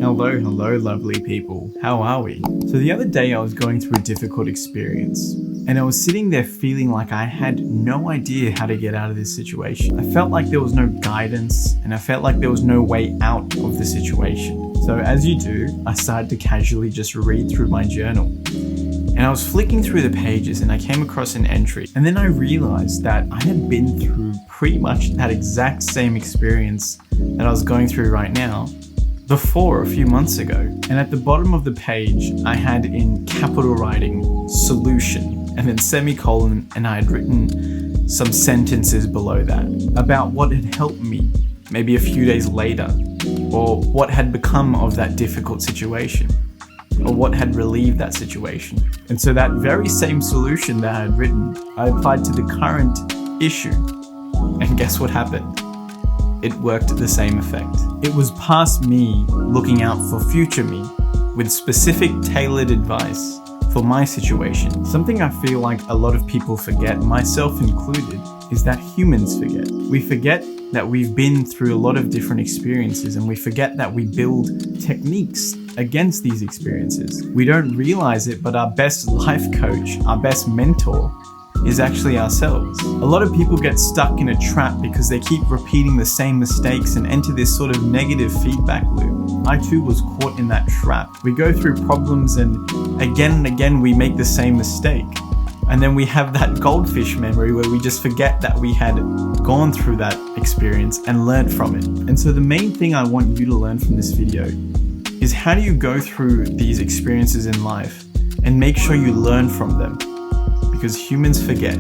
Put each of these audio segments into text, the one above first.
Hello, lovely people. How are we? So the other day I was going through a difficult experience and I was sitting there feeling like I had no idea how to get out of this situation. I felt like there was no guidance and I felt like there was no way out of the situation. So as you do, I started to casually just read through my journal. And I was flicking through the pages and I came across an entry. And then I realized that I had been through pretty much that exact same experience that I was going through right now before a few months ago. And at the bottom of the page, I had in capital writing, solution, and then semicolon, and I had written some sentences below that about what had helped me maybe a few days later, or what had become of that difficult situation, or what had relieved that situation. And so that very same solution that I had written, I applied to the current issue. And guess what happened? It worked the same effect. It was past me looking out for future me with specific tailored advice for my situation. Something I feel like a lot of people forget, myself included, is that humans forget. We forget that we've been through a lot of different experiences and we forget that we build techniques against these experiences. We don't realize it, but our best life coach, our best mentor, is actually ourselves. A lot of people get stuck in a trap because they keep repeating the same mistakes and enter this sort of negative feedback loop. I too was caught in that trap. We go through problems and again we make the same mistake. And then we have that goldfish memory where we just forget that we had gone through that experience and learned from it. And so the main thing I want you to learn from this video is how do you go through these experiences in life and make sure you learn from them, because humans forget.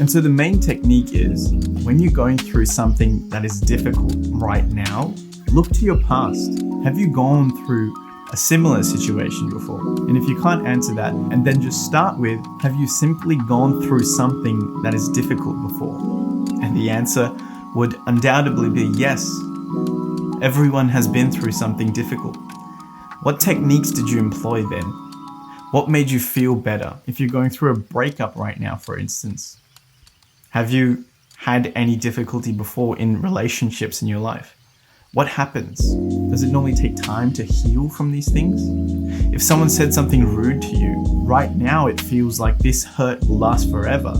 And so the main technique is when you're going through something that is difficult right now, look to your past. Have you gone through a similar situation before? And if you can't answer that, and then just start with, have you simply gone through something that is difficult before? And the answer would undoubtedly be yes. Everyone has been through something difficult. What techniques did you employ then? What made you feel better? If you're going through a breakup right now, for instance, have you had any difficulty before in relationships in your life? What happens? Does it normally take time to heal from these things? If someone said something rude to you, right now it feels like this hurt will last forever.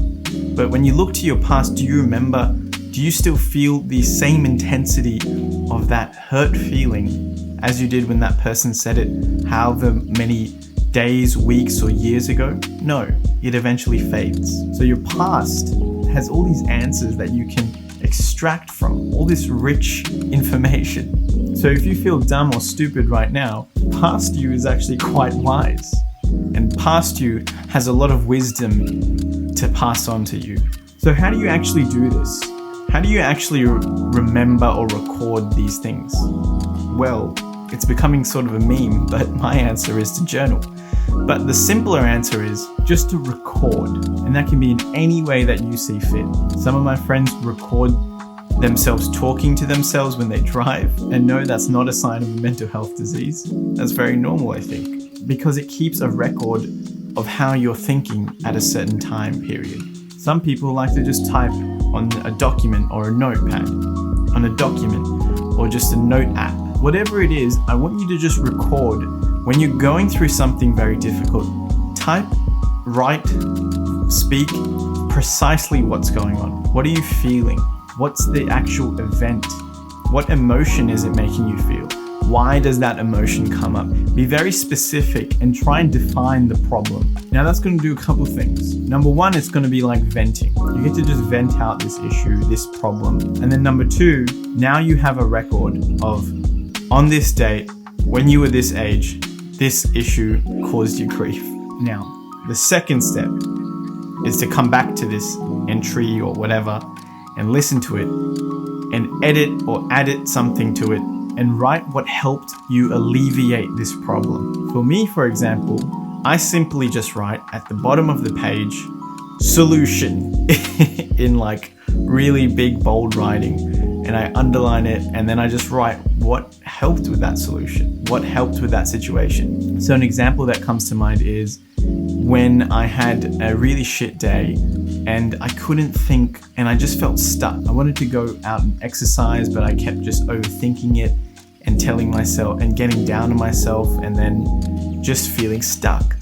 But when you look to your past, do you remember, do you still feel the same intensity of that hurt feeling as you did when that person said it however many days, weeks, or years ago? No, it eventually fades. So your past has all these answers that you can extract from, all this rich information. So if you feel dumb or stupid right now, past you is actually quite wise. And past you has a lot of wisdom to pass on to you. So how do you actually do this? How do you actually remember or record these things? Well, it's becoming sort of a meme, but my answer is to journal. But the simpler answer is just to record, and that can be in any way that you see fit. Some of my friends record themselves talking to themselves when they drive, and no, that's not a sign of a mental health disease. That's very normal, I think, because it keeps a record of how you're thinking at a certain time period. Some people like to just type on a document or a notepad, on a document, or just a note app. Whatever it is, I want you to just record when you're going through something very difficult. Type, write, speak precisely what's going on. What are you feeling? What's the actual event? What emotion is it making you feel? Why does that emotion come up? Be very specific and try and define the problem. Now that's going to do a couple things. Number one, it's going to be like venting. You get to just vent out this issue, this problem. And then number two, now you have a record of, on this date, when you were this age, this issue caused you grief. Now, the second step is to come back to this entry or whatever and listen to it and edit or add something to it and write what helped you alleviate this problem. For me, for example, I simply just write at the bottom of the page, solution, in like really big bold writing, and I underline it, and then I just write what helped with that solution, what helped with that situation. So an example that comes to mind is when I had a really shit day and I couldn't think and I just felt stuck. I wanted to go out and exercise, but I kept just overthinking it and telling myself and getting down on myself, and then just feeling stuck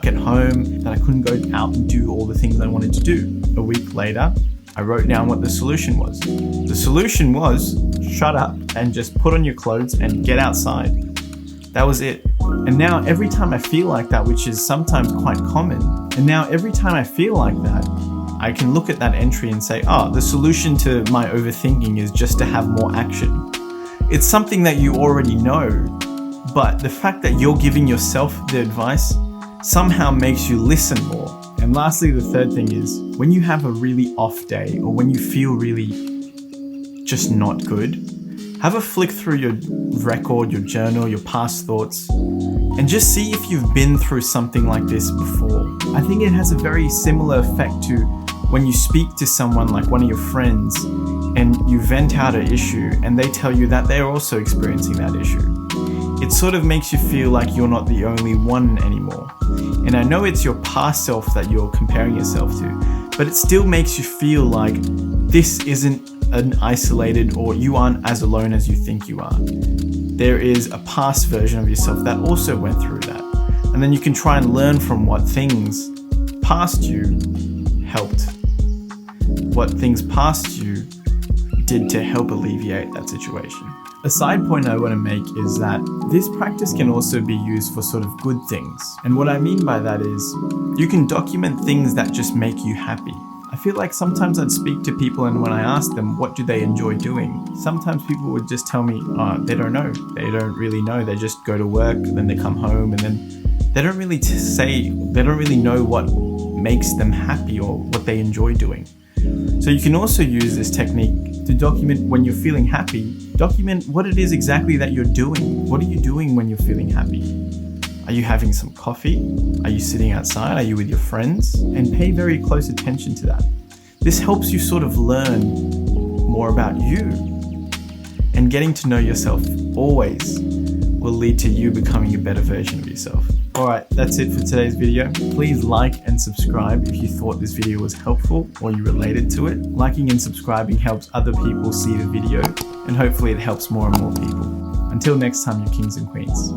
at home, that I couldn't go out and do all the things I wanted to do. A week later, I wrote down what the solution was. The solution was shut up and just put on your clothes and get outside. That was it. And now every time I feel like that, which is sometimes quite common, and now every time I feel like that, I can look at that entry and say, oh, the solution to my overthinking is just to have more action. It's something that you already know, but the fact that you're giving yourself the advice somehow makes you listen more. And lastly, the third thing is, when you have a really off day, or when you feel really just not good, have a flick through your record, your journal, your past thoughts, and just see if you've been through something like this before. I think it has a very similar effect to when you speak to someone like one of your friends and you vent out an issue and they tell you that they're also experiencing that issue. It sort of makes you feel like you're not the only one anymore. And I know it's your past self that you're comparing yourself to, but it still makes you feel like this isn't an isolated, or you aren't as alone as you think you are. There is a past version of yourself that also went through that. And then you can try and learn from what things past you helped, what things past you did to help alleviate that situation. A side point I want to make is that this practice can also be used for sort of good things. And what I mean by that is, you can document things that just make you happy. I feel like sometimes I'd speak to people, and when I ask them what do they enjoy doing, sometimes people would just tell me, oh, they don't know. They don't really know. They just go to work, then they come home, and then they don't really know what makes them happy or what they enjoy doing. So you can also use this technique to document when you're feeling happy. Document what it is exactly that you're doing. What are you doing when you're feeling happy? Are you having some coffee? Are you sitting outside? Are you with your friends? And pay very close attention to that. This helps you sort of learn more about you. And getting to know yourself always will lead to you becoming a better version of yourself. Alright, that's it for today's video. Please like and subscribe if you thought this video was helpful or you related to it. Liking and subscribing helps other people see the video, and hopefully it helps more and more people. Until next time, you kings and queens.